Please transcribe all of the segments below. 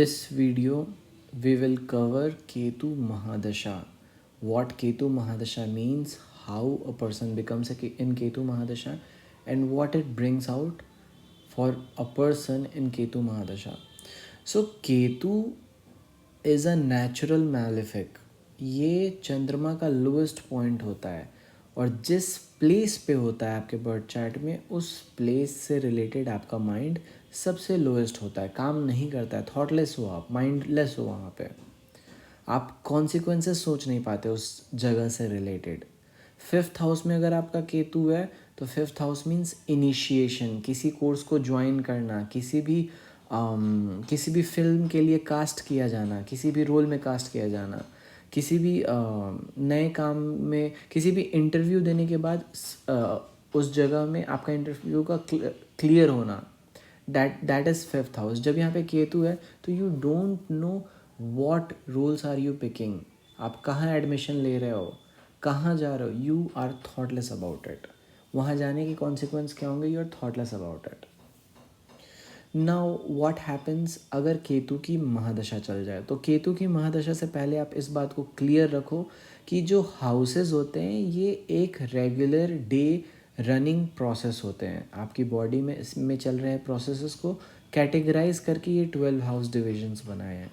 this video, we will cover Ketu Mahadasha. What Ketu Mahadasha means, how a person becomes in Ketu Mahadasha, and what it brings out for a person in Ketu Mahadasha. So Ketu is a natural malefic. ये चंद्रमा का lowest point होता है और जिस place पे होता है आपके बर्थ चार्ट में, उस प्लेस से रिलेटेड आपका माइंड सबसे लोएस्ट होता है, काम नहीं करता है, थॉटलेस हो आप, माइंडलेस हो। वहाँ पे आप कॉन्सिक्वेंसेस सोच नहीं पाते उस जगह से रिलेटेड। फिफ्थ हाउस में अगर आपका केतु है तो फिफ्थ हाउस मीन्स इनिशिएशन, किसी कोर्स को ज्वाइन करना, किसी भी फिल्म के लिए कास्ट किया जाना, किसी भी रोल में कास्ट किया जाना, किसी भी नए काम में, किसी भी इंटरव्यू देने के बाद उस जगह में आपका इंटरव्यू का क्लियर होना, दैट इज़ फिफ्थ हाउस। जब यहाँ पे केतु है तो you don't know what roles are you picking, आप कहाँ एडमिशन ले रहे हो, कहाँ जा रहे हो, you are thoughtless about it. वहाँ जाने के कॉन्सिक्वेंस क्या होंगे, you are thoughtless about it. Now what happens अगर केतु की महादशा चल जाए। तो केतु की महादशा से पहले आप इस बात को क्लियर रखो कि जो हाउसेस होते हैं ये एक रेगुलर डे रनिंग प्रोसेस होते हैं। आपकी बॉडी में इसमें चल रहे प्रोसेसेस को कैटेगराइज करके ये 12 हाउस डिविजन्स बनाए हैं।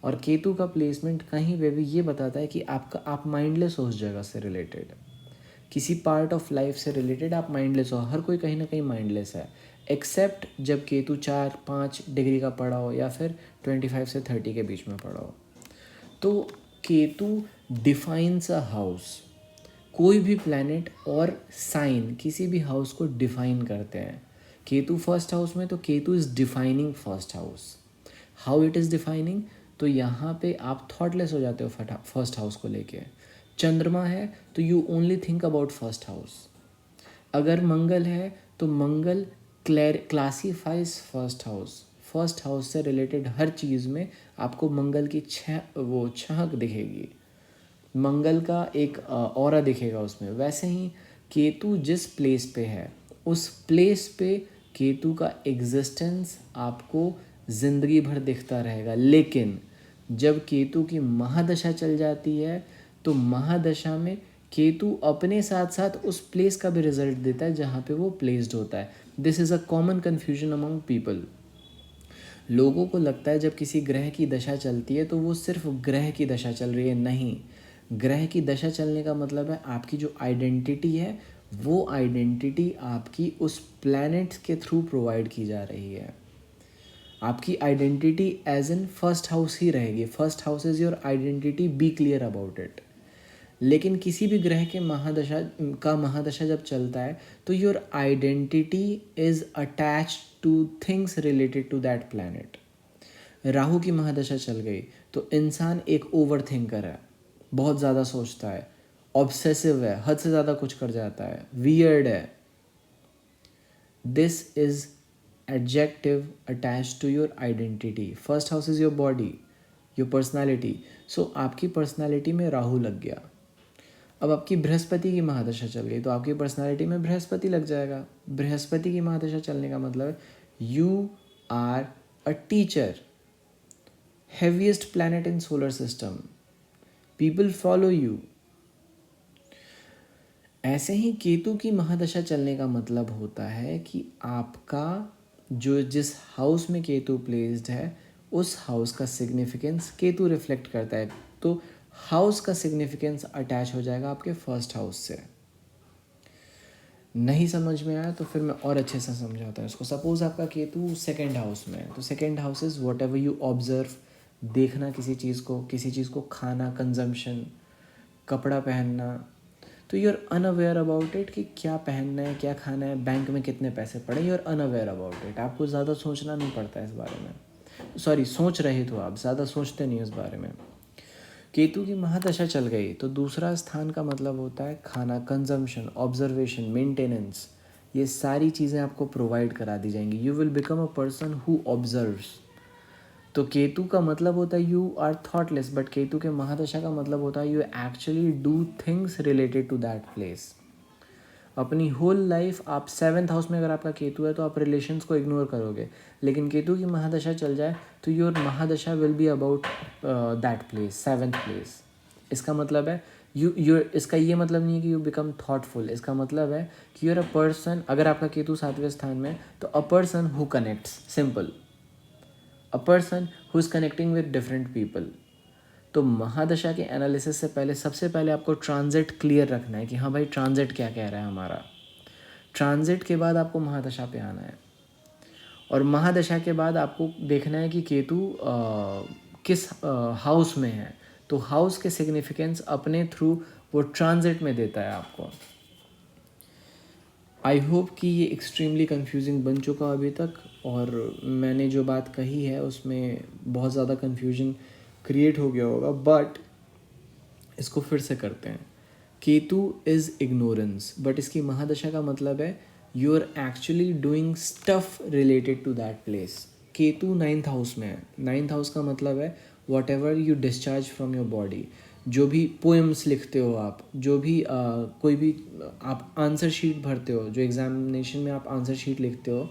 और केतु का प्लेसमेंट कहीं पे भी ये बताता है कि आप माइंडलेस हो उस जगह से रिलेटेड, किसी पार्ट ऑफ लाइफ से रिलेटेड आप माइंडलेस हो। हर कोई कहीं ना कहीं माइंडलेस है, एक्सेप्ट जब केतु 4-5 डिग्री का पड़ा हो या फिर 25 से 30 के बीच में पड़ा हो। तो केतु डिफाइंस अ हाउस। कोई भी प्लैनेट और साइन किसी भी हाउस को डिफाइन करते हैं। केतु फर्स्ट हाउस में, तो Ketu is defining first house. How it is defining, तो यहाँ पे आप थॉटलेस हो जाते हो फर्स्ट हाउस को लेके। चंद्रमा है तो you only think about first house. अगर मंगल है तो Mangal classifies first house. First house से रिलेटेड हर चीज़ में आपको मंगल की छहक दिखेगी, मंगल का एक ऑरा दिखेगा उसमें। वैसे ही केतु जिस प्लेस पे है उस प्लेस पे केतु का एग्जिस्टेंस आपको ज़िंदगी भर दिखता रहेगा। लेकिन जब केतु की महादशा चल जाती है तो महादशा में केतु अपने साथ साथ उस प्लेस का भी रिजल्ट देता है जहाँ पे वो प्लेस्ड होता है। This is a common confusion among people. लोगों को लगता है जब किसी ग्रह की दशा चलती है तो वो सिर्फ ग्रह की दशा चल रही है। नहीं, ग्रह की दशा चलने का मतलब है आपकी जो आइडेंटिटी है वो आइडेंटिटी आपकी उस प्लैनेट के थ्रू प्रोवाइड की जा रही है। आपकी identity as in first house ही रहेगी। First house is your identity, be clear about it. लेकिन किसी भी ग्रह के महादशा जब चलता है तो your identity is attached to things related to that planet. Rahu की महादशा चल गई तो इंसान एक ओवर थिंकर है, बहुत ज़्यादा सोचता है, ऑब्सेसिव है, हद से ज़्यादा कुछ कर जाता है, वियर्ड है। This is adjective attached to your identity. First house is your body, your personality. So आपकी पर्सनैलिटी में राहु लग गया। अब आपकी बृहस्पति की महादशा चल गई तो आपकी पर्सनैलिटी में बृहस्पति लग जाएगा। बृहस्पति की महादशा चलने का मतलब है you are a teacher, heaviest planet in solar system, people follow you। ऐसे ही केतु की महादशा चलने का मतलब होता है कि आपका जिस हाउस में केतु प्लेस्ड है उस हाउस का सिग्निफिकेंस केतु रिफ्लेक्ट करता है। तो हाउस का सिग्निफिकेंस अटैच हो जाएगा आपके फर्स्ट हाउस से। नहीं समझ में आया तो फिर मैं और अच्छे से समझाता हूँ इसको। सपोज आपका केतु सेकेंड हाउस में है तो second house is whatever you observe, देखना किसी चीज़ को खाना, कंजम्पशन, कपड़ा पहनना। तो you are unaware about it कि क्या पहनना है, क्या खाना है, बैंक में कितने पैसे पड़े, you are unaware about it. आपको ज़्यादा सोचना नहीं पड़ता है इस बारे में। सॉरी, सोच रहे तो आप ज़्यादा सोचते नहीं इस बारे में। केतु की महादशा चल गई तो दूसरा स्थान का मतलब होता है खाना, कंजम्पशन, ऑब्जर्वेशन, मेंटेनेंस। ये सारी चीज़ें आपको प्रोवाइड करा दी जाएंगी। You will become a person who observes. तो केतु का मतलब होता है you are thoughtless, but Ketu के महादशा का मतलब होता है you actually do things related to that place. अपनी होल लाइफ आप 7th हाउस में अगर आपका केतु है तो आप रिलेशंस को इग्नोर करोगे, लेकिन केतु की महादशा चल जाए तो your mahadasha will be about that place, 7th place. इसका मतलब है इसका ये मतलब नहीं है कि यू बिकम थॉटफुल, इसका मतलब है कि यूर अ पर्सन, अगर आपका केतु 7वें स्थान में, तो अ person who connects, simple, a person who is connecting with different people. तो महादशा के एनालिसिस से पहले सबसे पहले आपको ट्रांजिट क्लियर रखना है कि हाँ भाई ट्रांजिट क्या कह रहा है हमारा। ट्रांजिट के बाद आपको महादशा पे आना है, और महादशा के बाद आपको देखना है कि केतु किस हाउस में है। तो हाउस के सिग्निफिकेंस अपने थ्रू वो ट्रांजिट में देता है आपको। आई होप कि ये एक्सट्रीमली कंफ्यूजिंग बन चुका अभी तक, और मैंने जो बात कही है उसमें बहुत ज़्यादा कंफ्यूजन क्रिएट हो गया होगा, बट इसको फिर से करते हैं। केतु इज़ इग्नोरेंस, बट इसकी महादशा का मतलब है you are actually doing stuff related to that place. Ketu 9th house में है। 9th हाउस का मतलब है whatever you discharge from your body. जो भी पोएम्स लिखते हो आप, जो भी कोई भी आप आंसर शीट भरते हो, जो एग्जामिनेशन में आप आंसर शीट लिखते हो,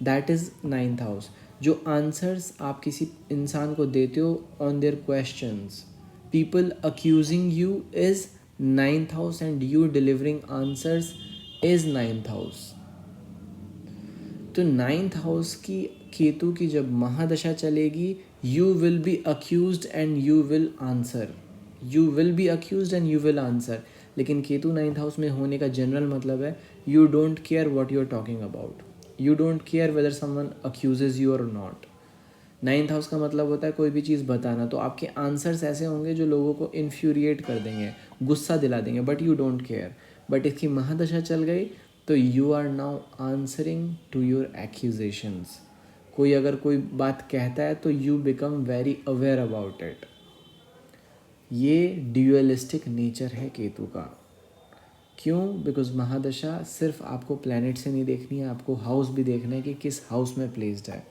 दैट इज़ 9th हाउस। जो आंसर्स आप किसी इंसान को देते हो on their questions, people accusing you is 9th house, and you delivering answers is 9th house। तो 9th हाउस की केतु की जब महादशा चलेगी, you will be accused and you will answer, you will be accused and you will answer। लेकिन Ketu 9th house में होने का general मतलब है you don't care what you're talking about, you don't care whether someone accuses you or not। 9th house का मतलब होता है कोई भी चीज़ बताना, तो आपके आंसर्स ऐसे होंगे जो लोगों को इन्फ्यूरिएट कर देंगे, गुस्सा दिला देंगे, but you don't care. But इसकी महादशा चल गई तो you are now answering to your accusations. कोई अगर कोई बात कहता है तो you become very aware about it. ये ड्यूअलिस्टिक नेचर है केतु का। क्यों? बिकॉज महादशा सिर्फ आपको प्लैनेट से नहीं देखनी है, आपको हाउस भी देखना है कि किस हाउस में प्लेस्ड है।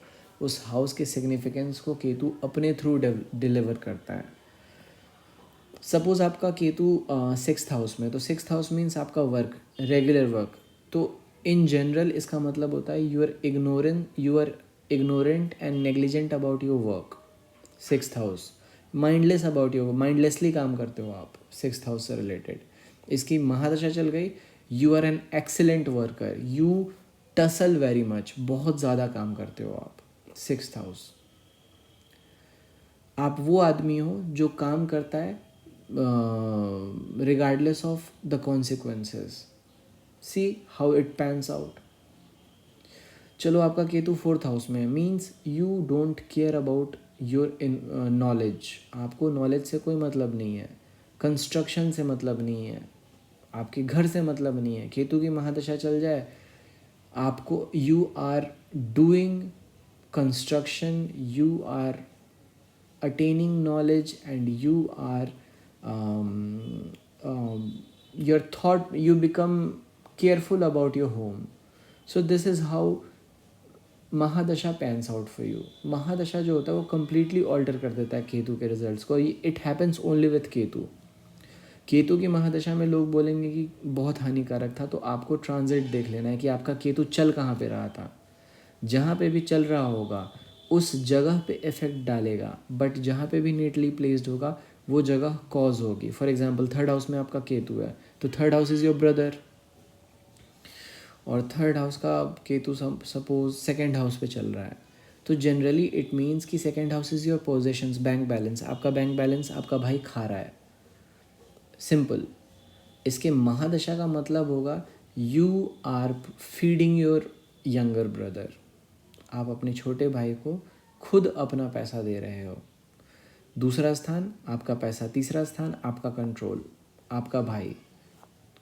उस हाउस के सिग्निफिकेंस को केतु अपने थ्रू डिलीवर करता है। सपोज आपका केतु 6th हाउस में, तो 6th हाउस मीन्स आपका वर्क, रेगुलर वर्क। तो इन जनरल इसका मतलब होता है you are ignorant and negligent about your work. 6th house, mindless about your, mindlessly काम करते हो आप 6th हाउस से रिलेटेड। इसकी महादशा चल गई, you are an excellent worker, you tussle very much, बहुत ज़्यादा काम करते हो आप। 6th हाउस, आप वो आदमी हो जो काम करता है regardless of the consequences. See how it pans out. चलो आपका केतु 4th हाउस में, means you don't care about your knowledge. आपको नॉलेज से कोई मतलब नहीं है, कंस्ट्रक्शन से मतलब नहीं है, आपके घर से मतलब नहीं है। केतु की महादशा चल जाए, आपको you are doing construction, you are attaining knowledge, and you are your thought, you become careful about your home। so this is how mahadasha pans out for you. Mahadasha जो होता है वो कम्प्लीटली ऑल्टर कर देता है केतु के रिजल्ट्स को। It happens only with Ketu. Ketu की महादशा में लोग बोलेंगे कि बहुत हानिकारक था, तो आपको ट्रांजिट देख लेना है कि आपका केतु चल कहाँ पे रहा था। जहाँ पे भी चल रहा होगा उस जगह पे इफेक्ट डालेगा, बट जहाँ पे भी नीटली प्लेस्ड होगा वो जगह कॉज होगी। फॉर एग्जांपल 3rd हाउस में आपका केतु है, तो 3rd house is your brother, और 3rd हाउस का केतु सपोज 2nd हाउस पे चल रहा है, तो जनरली इट मीन्स कि 2nd house is your possessions, bank balance. आपका बैंक बैलेंस आपका भाई खा रहा है, सिंपल। इसके महादशा का मतलब होगा you are feeding your younger brother. आप अपने छोटे भाई को खुद अपना पैसा दे रहे हो। दूसरा स्थान आपका पैसा, तीसरा स्थान आपका कंट्रोल, आपका भाई।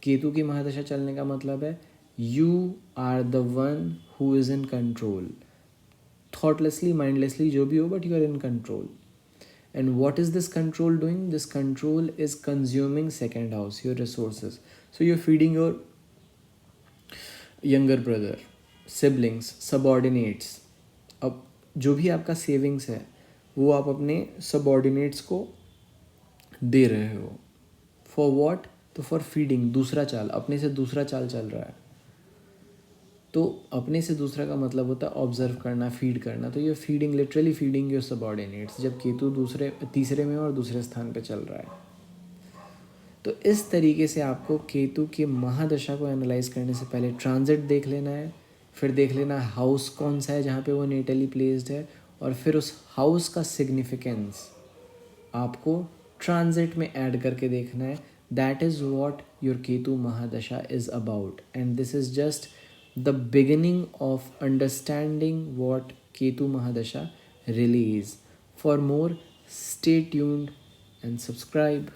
केतु की महादशा चलने का मतलब है you are the one who is in control, thoughtlessly, mindlessly, जो भी हो, but you are in control. And what is this control doing? This control is consuming 2nd house, your resources. So you are feeding your younger brother, siblings, subordinates. अब जो भी आपका savings है वो आप अपने सबॉर्डिनेट्स को दे रहे हो। For what? तो फॉर फीडिंग, दूसरा चाल, अपने से दूसरा चाल चल रहा है, तो अपने से दूसरा का मतलब होता है ऑब्जर्व करना, फीड करना। तो ये feeding, literally feeding your subordinates, जब केतु तीसरे में और दूसरे स्थान पे चल रहा है। तो इस तरीके से आपको केतु की महादशा को एनालाइज करने से पहले ट्रांजिट देख लेना है, फिर देख लेना हाउस कौन सा है जहाँ पे वो नेटली प्लेस्ड है, और फिर उस हाउस का सिग्निफिकेंस आपको ट्रांजिट में ऐड करके देखना है। That is what your Ketu mahadasha is about, and this is just the beginning of understanding what Ketu mahadasha really is. For more, stay tuned and subscribe.